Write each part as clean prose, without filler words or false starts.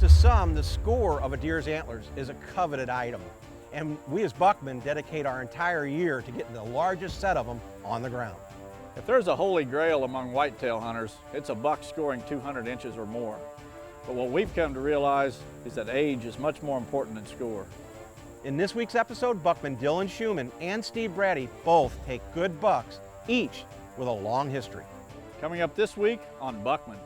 To some, the score of a deer's antlers is a coveted item, and we as Buckmen dedicate our entire year to getting the largest set of them on the ground. If there's a holy grail among whitetail hunters, it's a buck scoring 200 inches or more. But what we've come to realize is that age is much more important than score. In this week's episode, Buckman Dylan Schumann and Steve Brady both take good bucks, each with a long history. Coming up this week on Buckman.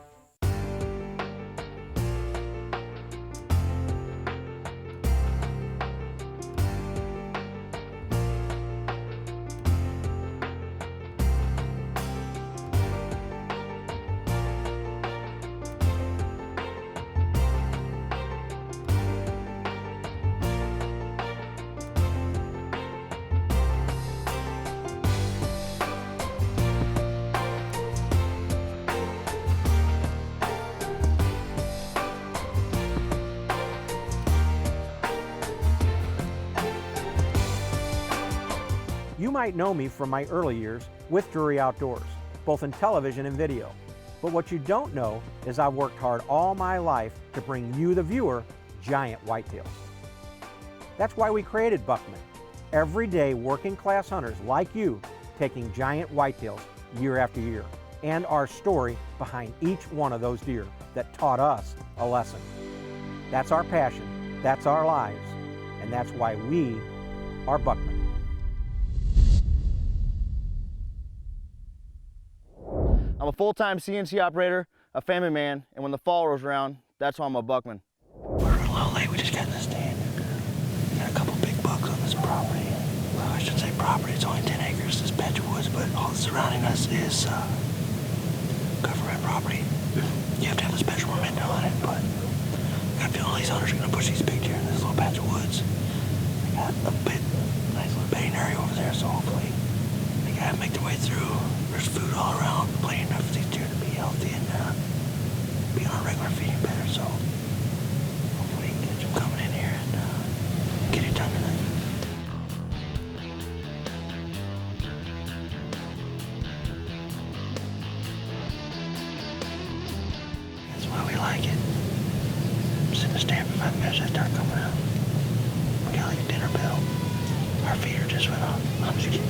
You might know me from my early years with Drury Outdoors, both in television and video. But what you don't know is I've worked hard all my life to bring you, the viewer, giant whitetails. That's why we created Buckman. Everyday working class hunters like you taking giant whitetails year after year, and our story behind each one of those deer that taught us a lesson. That's our passion, that's our lives, and that's why we are Buckmen. I'm a full-time CNC operator, a family man, and when the fall rolls around, that's why I'm a Buckman. We're a little late, we just got in this stand. We got a couple big bucks on this property. Well, I should say property, it's only 10 acres, this patch of woods, but all surrounding us is government property. You have to have a special permit on it, but I got a feeling all these hunters are going to push these big deer in this little patch of woods. They got a nice little bedding area over there, so hopefully they gotta make their way through. There's food all around, plenty enough for these deer to be healthy and be on a regular feeding pattern, so hopefully we can get them coming in here and get it done tonight. That's why we like it. Sit in the stand for 5 minutes, they start coming out. We got like a dinner bell. Our feeder just went off. I'm just kidding.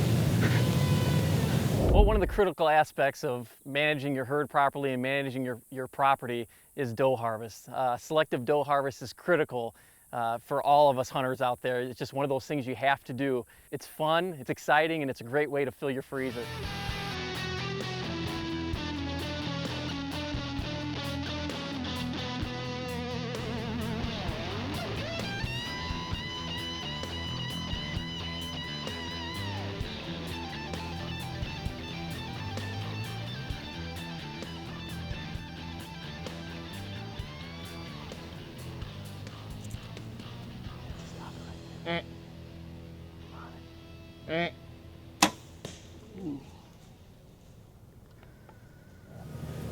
Well, one of the critical aspects of managing your herd properly and managing your property is doe harvest. Selective doe harvest is critical for all of us hunters out there. It's just one of those things you have to do. It's fun, it's exciting, and it's a great way to fill your freezer.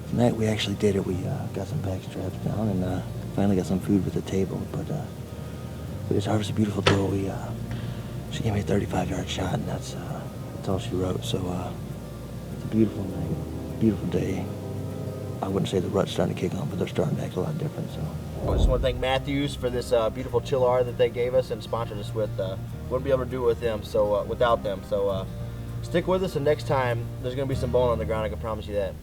Tonight we actually did it. We got some back straps down and finally got some food with the table. But we just harvested a beautiful doe. She gave me a 35-yard shot, and that's all she wrote. So it's a beautiful night, beautiful day. I wouldn't say the rut's starting to kick on, but they're starting to act a lot different. So I just want to thank Matthews for this beautiful chillar that they gave us and sponsored us with. Wouldn't be able to do it with them, so without them. So stick with us, and next time there's going to be some bone on the ground. I can promise you that.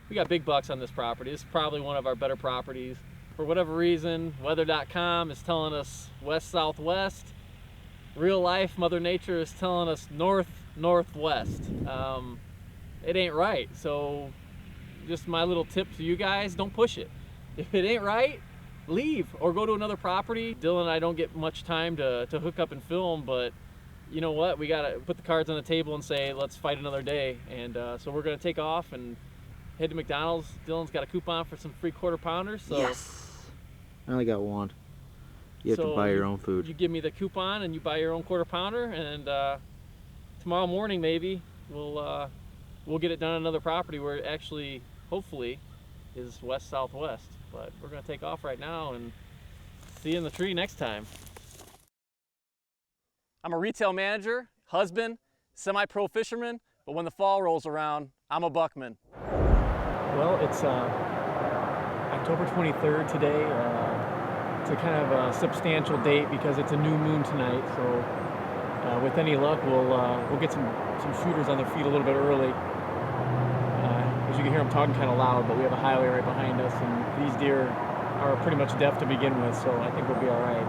We got big bucks on this property. This is probably one of our better properties. For whatever reason, weather.com is telling us west-southwest. Real life, Mother Nature is telling us north-northwest. It ain't right. So just my little tip to you guys, don't push it. If it ain't right, leave or go to another property. Dylan and I don't get much time to hook up and film, but you know what? We gotta put the cards on the table and say, let's fight another day. And so we're gonna take off and head to McDonald's. Dylan's got a coupon for some free quarter pounders. So Yes. I only got one. You have to buy your own food. You give me the coupon and you buy your own quarter pounder, and tomorrow morning maybe we'll get it done on another property where it actually, hopefully, is west-southwest. But we're gonna take off right now and see you in the tree next time. I'm a retail manager, husband, semi-pro fisherman, but when the fall rolls around, I'm a Buckman. Well, it's I October 23rd today. It's a kind of a substantial date because it's a new moon tonight. So with any luck, we'll get some shooters on their feet a little bit early. As you can hear, I'm talking kind of loud, but we have a highway right behind us, and these deer are pretty much deaf to begin with, so I think we'll be all right.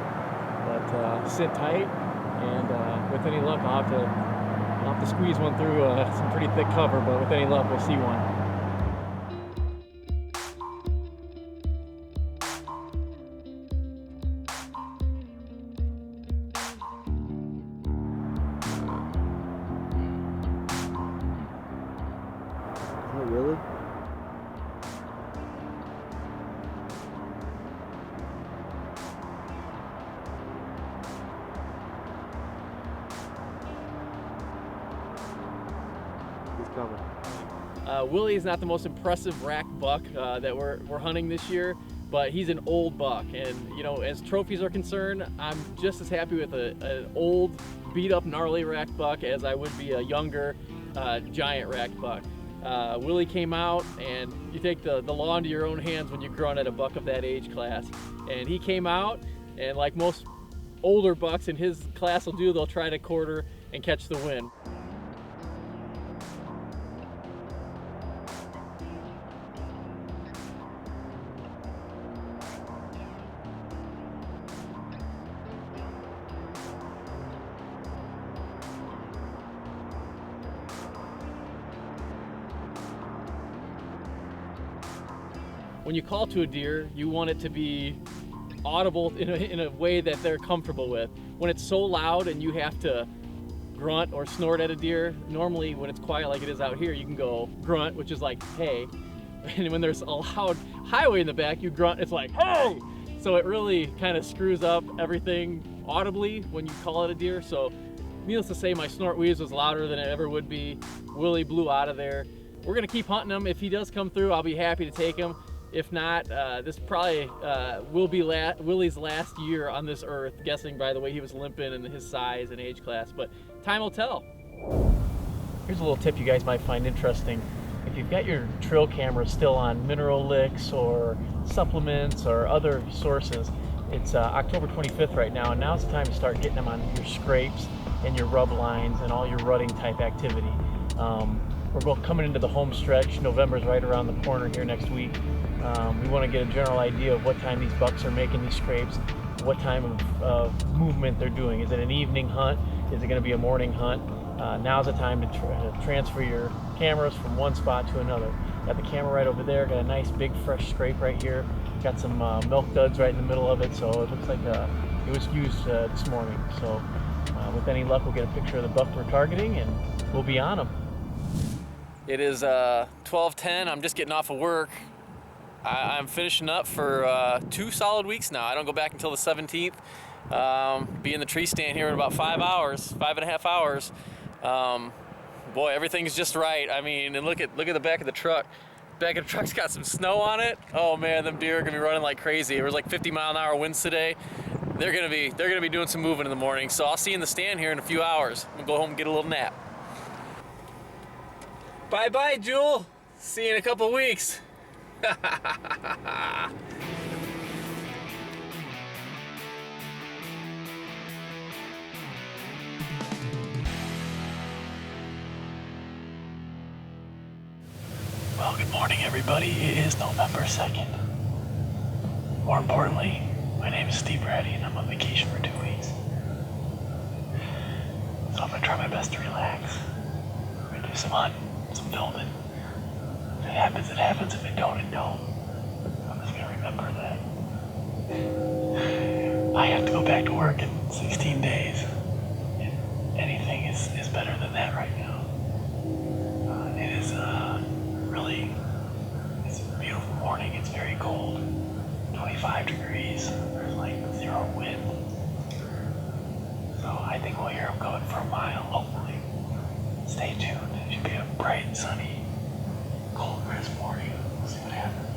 But sit tight, and with any luck, I'll have to squeeze one through some pretty thick cover, but with any luck, we'll see one. Oh, Willie? He's coming. Willie is not the most impressive rack buck that we're hunting this year, but he's an old buck, and you know, as trophies are concerned, I'm just as happy with an old, beat-up, gnarly rack buck as I would be a younger, giant rack buck. Willie came out, and you take the law into your own hands when you grunt at a buck of that age class. And he came out, and like most older bucks in his class will do, they'll try to quarter and catch the win. When you call to a deer, you want it to be audible in a way that they're comfortable with. When it's so loud and you have to grunt or snort at a deer, normally when it's quiet like it is out here, you can go grunt, which is like, hey. And when there's a loud highway in the back, you grunt, it's like, hey! So it really kind of screws up everything audibly when you call it a deer. So needless to say, my snort wheeze was louder than it ever would be. Willie blew out of there. We're gonna keep hunting him. If he does come through, I'll be happy to take him. If not, this probably will be Willie's last year on this earth, guessing by the way he was limping and his size and age class, but time will tell. Here's a little tip you guys might find interesting. If you've got your trail camera still on mineral licks or supplements or other sources, it's October 25th right now, and now's the time to start getting them on your scrapes and your rub lines and all your rutting type activity. We're both coming into the home stretch. November's right around the corner here next week. We want to get a general idea of what time these bucks are making these scrapes, what time of movement they're doing. Is it an evening hunt? Is it going to be a morning hunt? Now's the time to transfer your cameras from one spot to another. Got the camera right over there, got a nice big fresh scrape right here. Got some milk duds right in the middle of it, so it looks like it was used this morning. So with any luck, we'll get a picture of the buck we're targeting and we'll be on them. It is 12:10. I'm just getting off of work. I'm finishing up for 2 solid weeks now. I don't go back until the 17th. Be in the tree stand here in about 5.5 hours. Boy, everything's just right. I mean, and look at the back of the truck. Back of the truck's got some snow on it. Oh man, them deer are gonna be running like crazy. There was like 50-mile-an-hour winds today. They're gonna be doing some moving in the morning. So I'll see you in the stand here in a few hours. I'm gonna go home and get a little nap. Bye-bye, Jewel. See you in a couple weeks. Well, good morning, everybody. It is November 2nd. More importantly, my name is Steve Brady, and I'm on vacation for 2 weeks. So I'm gonna try my best to relax. We're gonna do some hunting, some filming. If it happens, it happens. If it don't, it don't. I'm just gonna remember that I have to go back to work in 16 days. And anything is better than that right now. It is it's a beautiful morning. It's very cold. 25 degrees. There's like 0 wind. So I think we'll hear them going for a mile, hopefully. Stay tuned. It should be a bright, sunny, cold, crisp morning. We'll see what happens.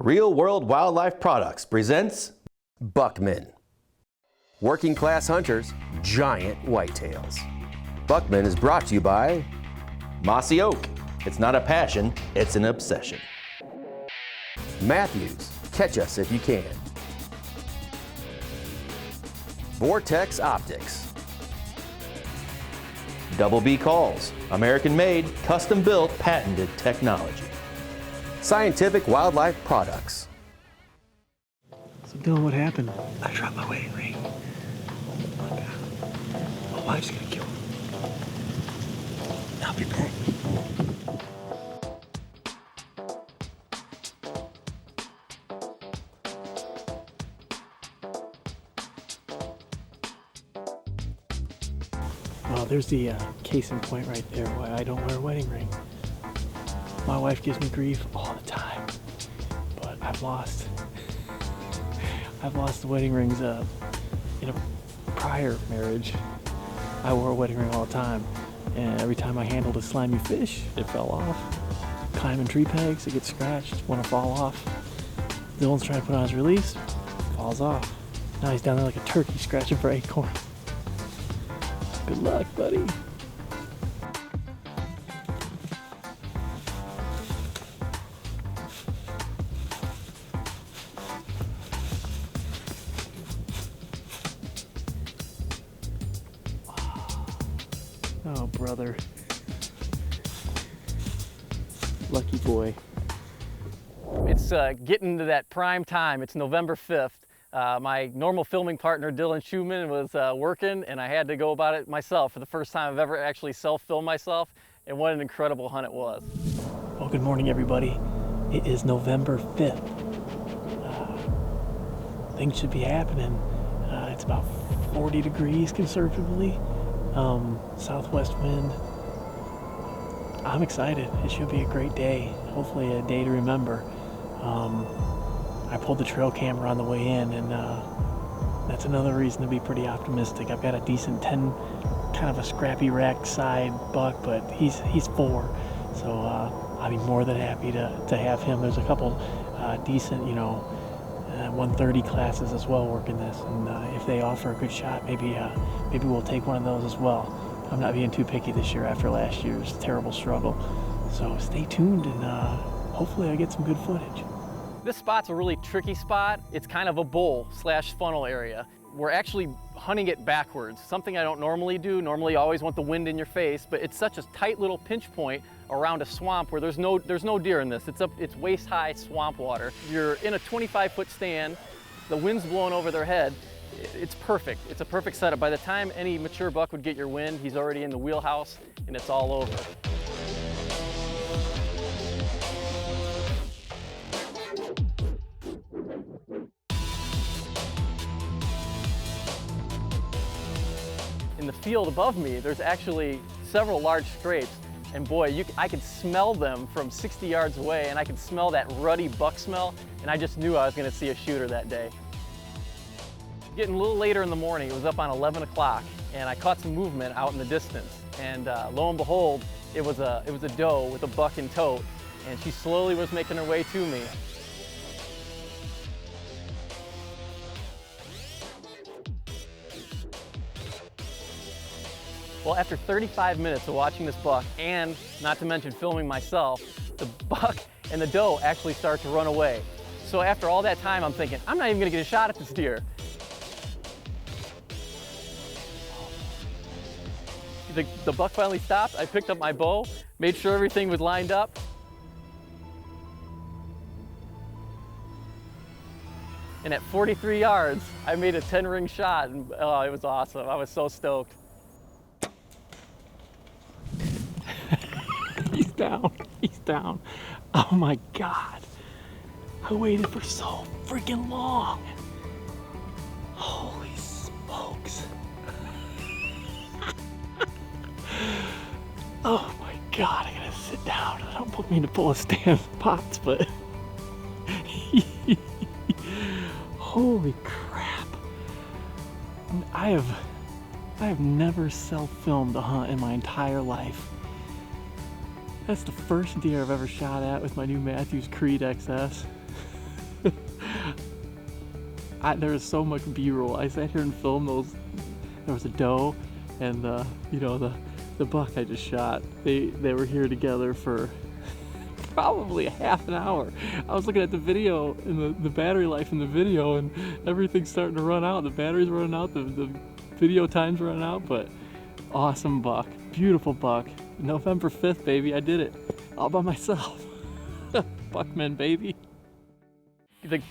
Real World Wildlife Products presents Buckmen. Working class hunters, giant whitetails. Buckman is brought to you by Mossy Oak. It's not a passion, it's an obsession. Matthews, catch us if you can. Vortex Optics. Double B Calls, American made, custom built, patented technology. Scientific Wildlife Products. So Dylan, what happened? I dropped my wedding ring. Oh my God. My wife's gonna kill me. I'll be back. Well, there's the case in point right there why I don't wear a wedding ring. My wife gives me grief all the time, but I've lost the wedding rings in a prior marriage. I wore a wedding ring all the time, and every time I handled a slimy fish, it fell off. Climbing tree pegs, it gets scratched, want to fall off. Dylan's trying to put on his release, falls off. Now he's down there like a turkey scratching for acorn. Good luck, buddy. Oh, brother. Lucky boy. It's getting to that prime time. It's November 5th. My normal filming partner, Dylan Schumann, was working, and I had to go about it myself for the first time I've ever actually self-filmed myself, and what an incredible hunt it was. Well, good morning, everybody. It is November 5th. Things should be happening. It's about 40 degrees conservatively. Southwest wind. I'm excited. It should be a great day. Hopefully a day to remember. I pulled the trail camera on the way in, and that's another reason to be pretty optimistic. I've got a decent 10, kind of a scrappy rack side buck, but he's 4, so I'll be more than happy to have him. There's a couple decent, 130 classes as well working this, and if they offer a good shot, maybe we'll take one of those as well. I'm not being too picky this year after last year's terrible struggle, so stay tuned, and hopefully I get some good footage. This spot's a really tricky spot. It's kind of a bowl/funnel area. We're actually hunting it backwards, something I don't normally do. Normally you always want the wind in your face, but it's such a tight little pinch point around a swamp where there's no deer in this. It's waist-high swamp water. You're in a 25-foot stand, the wind's blowing over their head. It's perfect. It's a perfect setup. By the time any mature buck would get your wind, he's already in the wheelhouse and it's all over. In the field above me, there's actually several large scrapes, and boy, I could smell them from 60 yards away, and I could smell that ruddy buck smell, and I just knew I was going to see a shooter that day. Getting a little later in the morning, it was up on 11 o'clock, and I caught some movement out in the distance, and lo and behold, it was a doe with a buck in tow, and she slowly was making her way to me. Well, after 35 minutes of watching this buck, and not to mention filming myself, the buck and the doe actually start to run away. So after all that time, I'm thinking, I'm not even gonna get a shot at this deer. The buck finally stopped. I picked up my bow, made sure everything was lined up. And at 43 yards, I made a 10-ring shot, and oh, it was awesome. I was so stoked. He's down. He's down. Oh my God. I waited for so freaking long. Holy smokes. Oh my God, I gotta sit down. I don't mean to pull a Stan Potts, but holy crap. I have never self-filmed a hunt in my entire life. That's the first deer I've ever shot at with my new Matthews Creed XS. there was so much B-roll. I sat here and filmed those. There was a doe and you know, the buck I just shot. They were here together for probably a half an hour. I was looking at the video and the battery life in the video, and everything's starting to run out. The battery's running out, the video time's running out, but awesome buck, beautiful buck. November 5th, baby, I did it all by myself. Buckman, baby.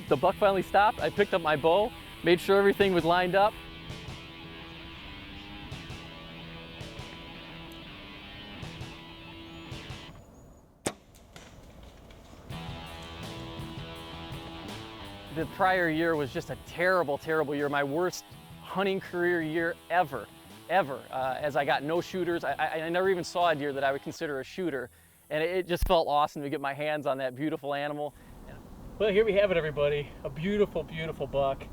The buck finally stopped. I picked up my bow, made sure everything was lined up. The prior year was just a terrible, terrible year. My worst hunting career year ever. As I got no shooters. I never even saw a deer that I would consider a shooter. And it just felt awesome to get my hands on that beautiful animal. Well, here we have it, everybody. A beautiful, beautiful buck.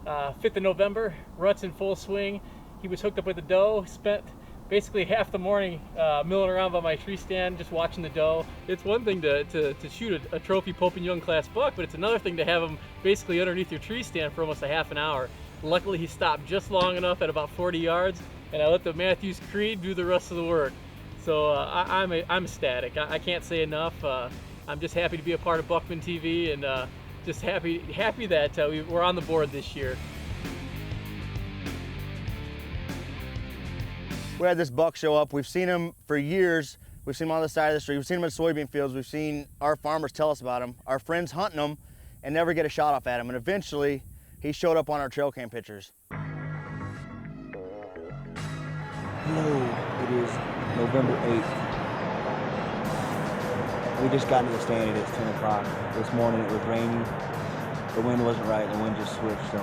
5th of November, rut's in full swing. He was hooked up with a doe, spent basically half the morning milling around by my tree stand, just watching the doe. It's one thing to shoot a trophy Pope and Young class buck, but it's another thing to have him basically underneath your tree stand for almost a half an hour. Luckily, he stopped just long enough at about 40 yards, and I let the Matthews Creed do the rest of the work. So I'm ecstatic. I can't say enough. I'm just happy to be a part of Buckman TV, and just happy that we're on the board this year. We had this buck show up. We've seen him for years. We've seen him on the side of the street. We've seen him in soybean fields. We've seen our farmers tell us about him. Our friends hunting him and never get a shot off at him. And eventually, he showed up on our trail cam pictures. Hello, it is November 8th. We just got to the stand and it's 10 o'clock. This morning it was raining. The wind wasn't right, the wind just switched, so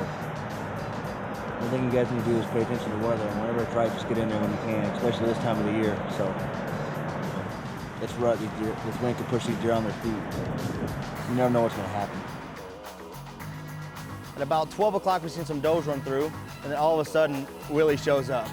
the thing you guys need to do is pay attention to the weather, and whenever it's right, just get in there when you can, especially this time of the year. So it's rut, this wind can push these deer on their feet. You never know what's going to happen. At about 12 o'clock, we've seen some does run through, and then all of a sudden, Willie shows up.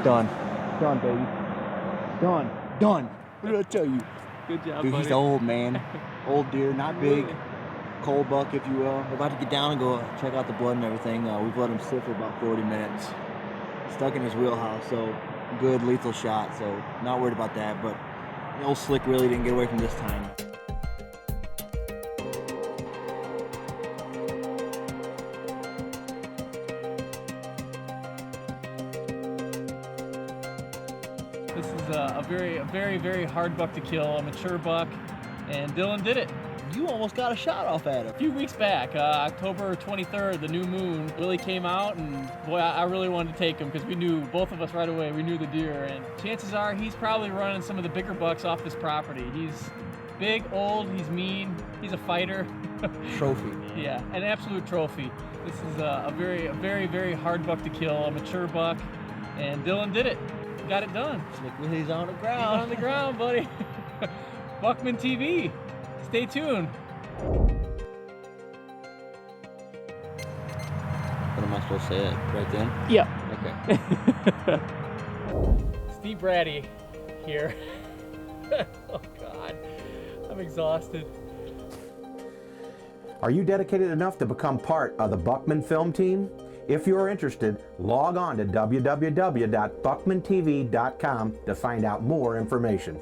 Done. Done, baby. Done. Done. What did I tell you? Good job, Dude, buddy. he's old, man. Old deer, not big. Cold buck, if you will. We're about to get down and go check out the blood and everything. We've let him sit for about 40 minutes. Stuck in his wheelhouse, so good lethal shot, so not worried about that, but the old slick really didn't get away from this time. This is a very, very hard buck to kill, a mature buck, and Dylan did it. You almost got a shot off at him. A few weeks back, October 23rd, the new moon, Willie came out, and boy, I really wanted to take him because we knew, both of us right away, we knew the deer, and chances are he's probably running some of the bigger bucks off this property. He's big, old, he's mean, he's a fighter. Trophy. Yeah, an absolute trophy. This is a very, very hard buck to kill, a mature buck, and Dylan did it. Got it done. Slick Willie's on the He's ground. on the ground, buddy. Buckman TV. Stay tuned. What am I supposed to say? Right then? Yeah. Okay. Steve Brady here. Oh God, I'm exhausted. Are you dedicated enough to become part of the Buckman film team? If you are interested, log on to www.buckmantv.com to find out more information.